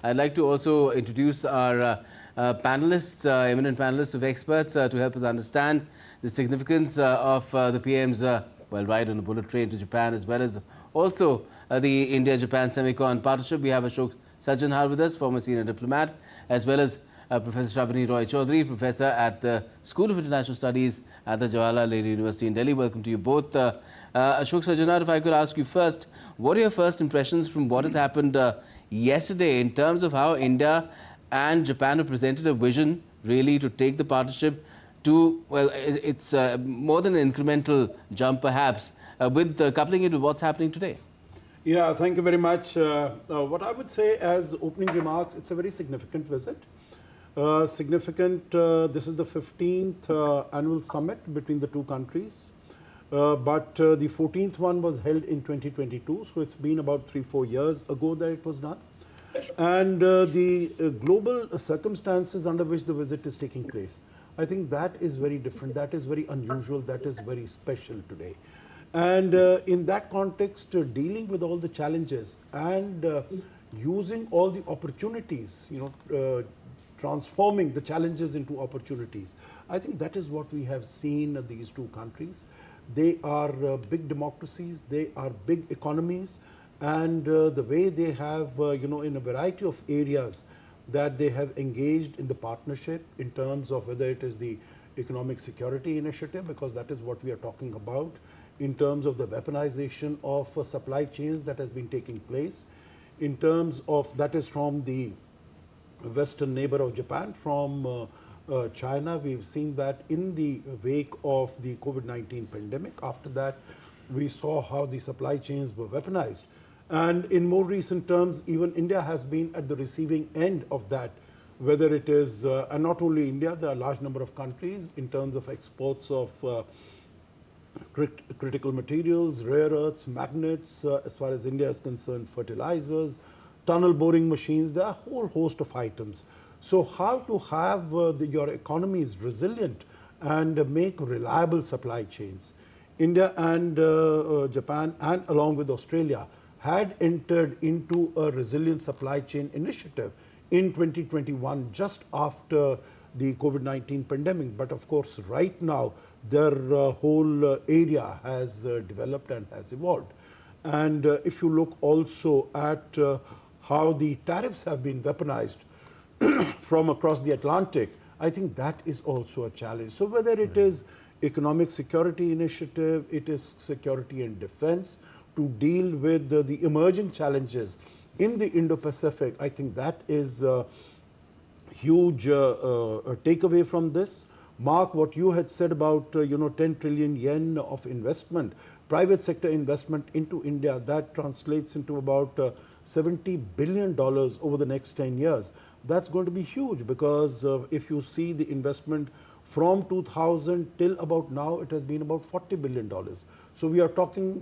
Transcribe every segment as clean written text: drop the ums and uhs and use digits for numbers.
I'd like to also introduce our panelists, eminent panelists of experts to help us understand the significance of the PM's ride on a bullet train to Japan, as well as also the India-Japan Semicon partnership. We have Ashok Sajjanhar with us, former senior diplomat, as well as Professor Srabani Roy Choudhury, professor at the School of International Studies at the Jawaharlal Nehru University in Delhi. Welcome to you both. Ashok Sajjanhar, if I could ask you first, what are your first impressions from what has happened yesterday in terms of how India and Japan have presented a vision really to take the partnership to, well, it's more than an incremental jump perhaps, with coupling it with what's happening today? Yeah, thank you very much. What I would say as opening remarks, it's a very significant visit. This is the 15th annual summit between the two countries. But the 14th one was held in 2022, so it's been about 3-4 years ago that it was done. And the global circumstances under which the visit is taking place, I think that is very different, that is very unusual, that is very special today. And in that context, dealing with all the challenges and using all the opportunities, transforming the challenges into opportunities, I think that is what we have seen in these two countries. They are big democracies, they are big economies, and the way they have, in a variety of areas that they have engaged in the partnership in terms of whether it is the economic security initiative, because that is what we are talking about, in terms of the weaponization of supply chains that has been taking place, in terms of that is from the western neighbor of Japan, from China. We've seen that in the wake of the COVID-19 pandemic. After that, we saw how the supply chains were weaponized. And in more recent terms, even India has been at the receiving end of that, whether it is, and not only India, there are a large number of countries in terms of exports of critical materials, rare earths, magnets, as far as India is concerned, fertilizers, tunnel boring machines, there are a whole host of items. So how to have your economies resilient and make reliable supply chains? India and Japan, and along with Australia, had entered into a resilient supply chain initiative in 2021, just after the COVID-19 pandemic. But of course, right now, their whole area has developed and has evolved. And if you look also at how the tariffs have been weaponized from across the Atlantic, I think that is also a challenge. So whether it is economic security initiative, it is security and defense, to deal with the emerging challenges in the Indo-Pacific, I think that is a huge takeaway from this. Mark, what you had said about 10 trillion yen of investment, private sector investment into India, that translates into about $70 billion over the next 10 years. That's going to be huge, because if you see the investment from 2000 till about now, it has been about $40 billion. So we are talking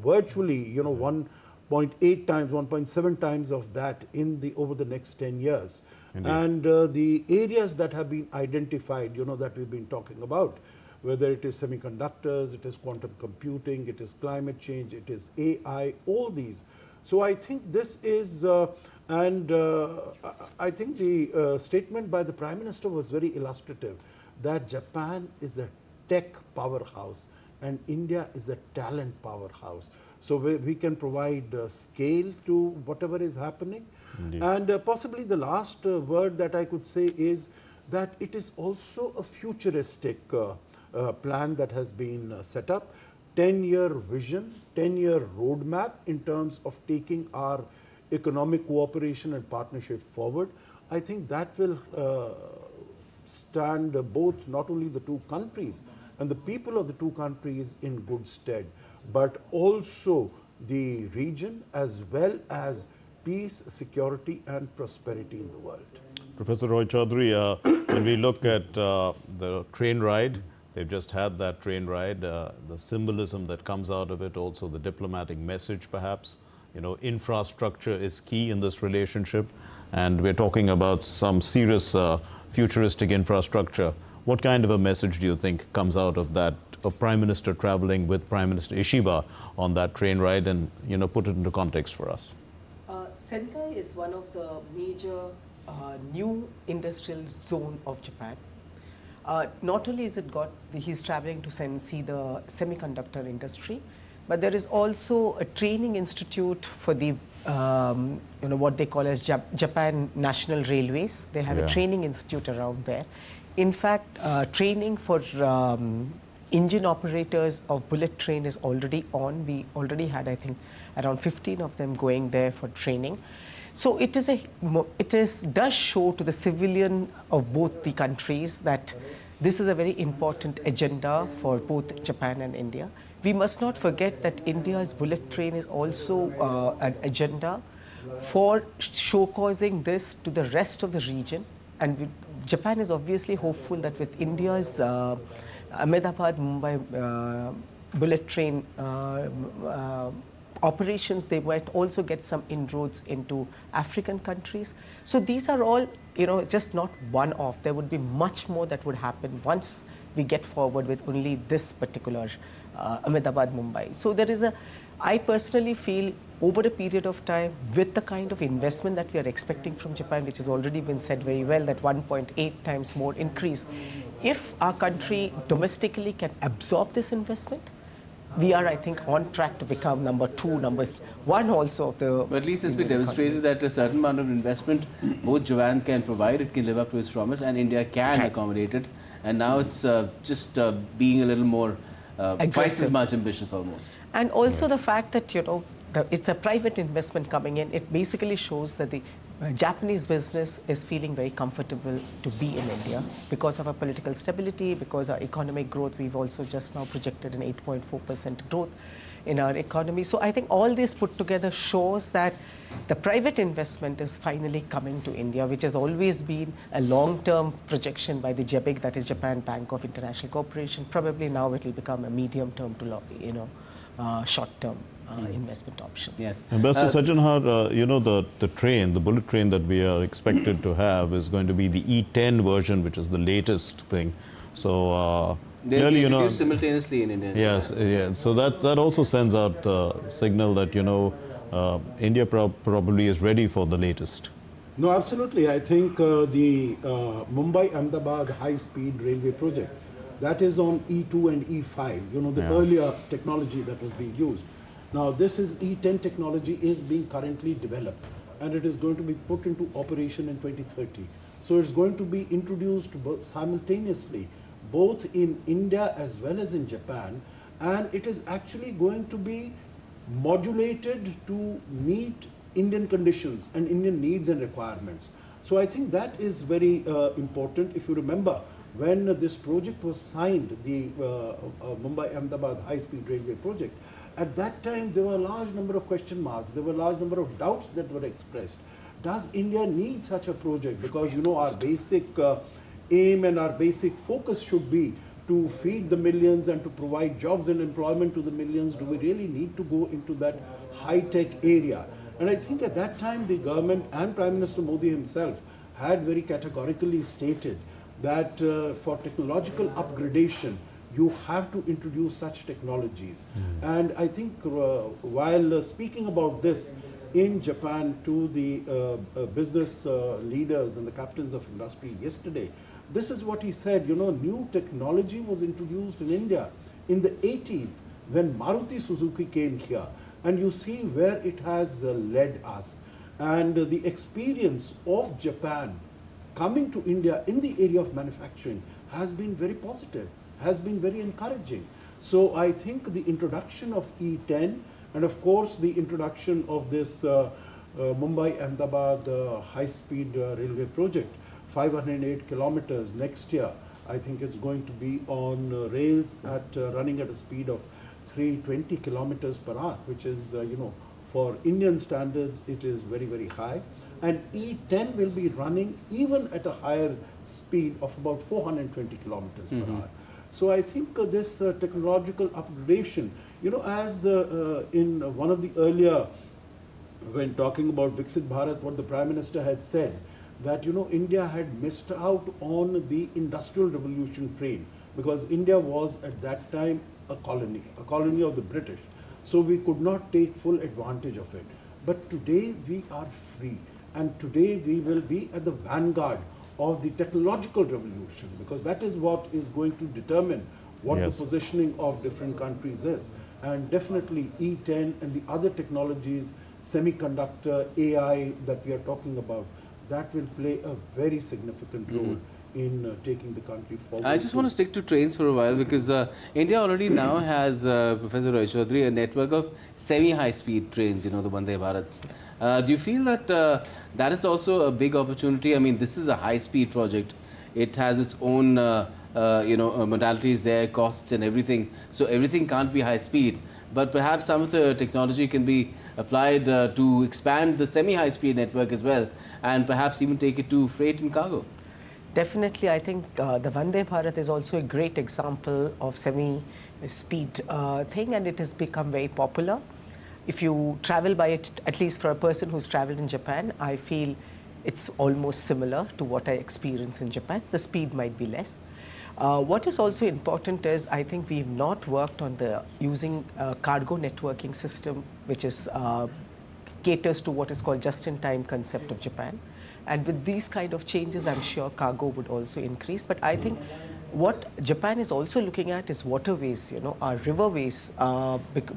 virtually, 1.8 times, 1.7 times of that over the next 10 years. Indeed. And the areas that have been identified, that we've been talking about, whether it is semiconductors, it is quantum computing, it is climate change, it is AI, all these. So I think this is, I think the statement by the Prime Minister was very illustrative, that Japan is a tech powerhouse and India is a talent powerhouse. So we can provide scale to whatever is happening. Indeed. And possibly the last word that I could say is that it is also a futuristic plan that has been set up. 10-year vision, 10-year roadmap in terms of taking our economic cooperation and partnership forward. I think that will stand both, not only the two countries and the people of the two countries in good stead, but also the region, as well as peace, security and prosperity in the world. Professor Roy Choudhury, when we look at the train ride, they've just had that train ride, the symbolism that comes out of it, also the diplomatic message perhaps. Infrastructure is key in this relationship, and we're talking about some serious futuristic infrastructure. What kind of a message do you think comes out of that, a Prime Minister traveling with Prime Minister Ishiba on that train ride, and put it into context for us? Sendai is one of the major new industrial zone of Japan. Not only is it got, he's traveling to see the semiconductor industry, but there is also a training institute for the, what they call as Japan National Railways. They have a training institute around there. In fact, training for engine operators of bullet train is already on. We already had, I think, around 15 of them going there for training. So it does show to the civilian of both the countries that this is a very important agenda for both Japan and India. We must not forget that India's bullet train is also an agenda for showcasing this to the rest of the region. And Japan is obviously hopeful that with India's Ahmedabad-Mumbai bullet train operations, they might also get some inroads into African countries. So these are all, just not one-off. There would be much more that would happen once we get forward with only this particular Ahmedabad-Mumbai. So there is I personally feel over a period of time, with the kind of investment that we are expecting from Japan, which has already been said very well, that 1.8 times more increase, if our country domestically can absorb this investment, we are, I think, on track to become number 2, number 1 also of the... But at least it's been demonstrated that a certain amount of investment both Japan can provide, it can live up to its promise, and India can accommodate it. And now it's just being a little more, twice as much ambitious almost. And also the fact that, it's a private investment coming in, it basically shows that the Japanese business is feeling very comfortable to be in India because of our political stability, because our economic growth. We've also just now projected an 8.4% growth in our economy. So I think all this put together shows that the private investment is finally coming to India, which has always been a long-term projection by the JBIC, that is Japan Bank of International Cooperation. Probably now it will become a medium-term to short-term investment option. Yes. And Mr. Sajjanhar, the bullet train that we are expected to have is going to be the E10 version, which is the latest thing. So they'll be introduced simultaneously in India. Yes, yeah. So that also sends out a signal that India probably is ready for the latest. No, absolutely. I think the Mumbai-Ahmedabad high-speed railway project, that is on E2 and E5, the earlier technology that was being used. Now, this is E10 technology is being currently developed, and it is going to be put into operation in 2030. So it's going to be introduced simultaneously, both in India as well as in Japan, and it is actually going to be modulated to meet Indian conditions and Indian needs and requirements. So I think that is very important. If you remember, when this project was signed, the Mumbai-Ahmedabad high-speed railway project, at that time there were a large number of question marks, there were a large number of doubts that were expressed. Does India need such a project? Because our basic aim and our basic focus should be to feed the millions and to provide jobs and employment to the millions. Do we really need to go into that high-tech area? And I think at that time the government and Prime Minister Modi himself had very categorically stated that for technological upgradation, you have to introduce such technologies. And I think while speaking about this in Japan to the business leaders and the captains of industry yesterday, this is what he said, new technology was introduced in India in the 80s when Maruti Suzuki came here. And you see where it has led us. And the experience of Japan coming to India in the area of manufacturing has been very positive, has been very encouraging. So I think the introduction of E10 and of course the introduction of this Mumbai-Ahmedabad high-speed railway project, 508 kilometers next year, I think it's going to be on rails at running at a speed of 320 kilometers per hour, which is, for Indian standards, it is very, very high. And E10 will be running even at a higher speed of about 420 kilometers per hour. So I think this technological upgradation, as in one of the earlier, when talking about Viksit Bharat, what the Prime Minister had said, that, India had missed out on the Industrial Revolution train, because India was at that time a colony of the British. So we could not take full advantage of it. But today we are free, and today we will be at the vanguard of the technological revolution, because that is what is going to determine what Yes. the positioning of different countries is. And definitely E10 and the other technologies, semiconductor, AI that we are talking about, that will play a very significant role in taking the country forward. I just want to stick to trains for a while, because India already now has, Professor Roy Choudhury, a network of semi-high-speed trains, you know, the Vande Bharats. Do you feel that that is also a big opportunity? I mean, this is a high-speed project. It has its own, modalities there, costs and everything. So everything can't be high-speed. But perhaps some of the technology can be applied to expand the semi-high-speed network as well, and perhaps even take it to freight and cargo. Definitely, I think the Vande Bharat is also a great example of semi-speed thing, and it has become very popular. If you travel by it, at least for a person who's traveled in Japan, I feel it's almost similar to what I experience in Japan. The speed might be less. What is also important is, I think we've not worked on the using cargo networking system, which is caters to what is called just-in-time concept of Japan. And with these kind of changes, I'm sure cargo would also increase. But I think what Japan is also looking at is waterways, you know, our riverways,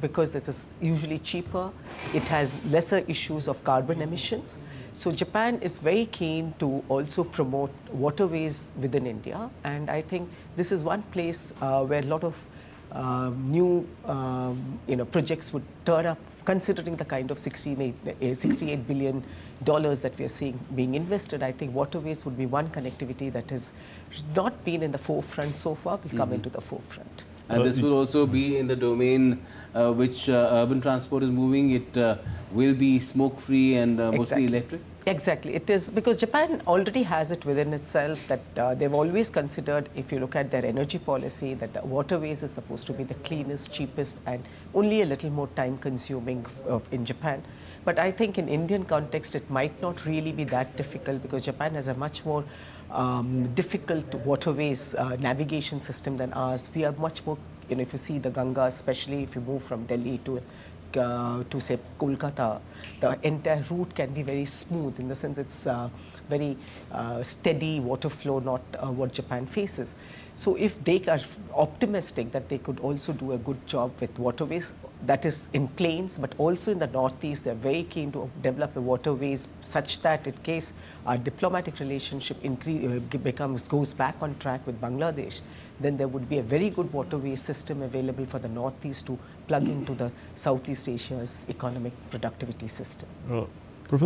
because that is usually cheaper. It has lesser issues of carbon emissions. So Japan is very keen to also promote waterways within India. And I think this is one place where a lot of new projects would turn up, considering the kind of $68 billion that we are seeing being invested. I think waterways would be one connectivity that has not been in the forefront so far, will come into the forefront. And this will also be in the domain which urban transport is moving. It will be smoke-free and mostly electric? Exactly. It is because Japan already has it within itself that they've always considered, if you look at their energy policy, that the waterways is supposed to be the cleanest, cheapest, and only a little more time-consuming in Japan. But I think in Indian context, it might not really be that difficult, because Japan has a much more difficult waterways navigation system than ours. We are much more, if you see the Ganga, especially if you move from Delhi to say Kolkata, the entire route can be very smooth, in the sense it's very steady water flow, not what Japan faces. So if they are optimistic that they could also do a good job with waterways, that is in plains, but also in the northeast, they're very keen to develop a waterways such that in case our diplomatic relationship goes back on track with Bangladesh, then there would be a very good waterway system available for the northeast to plug into the Southeast Asia's economic productivity system.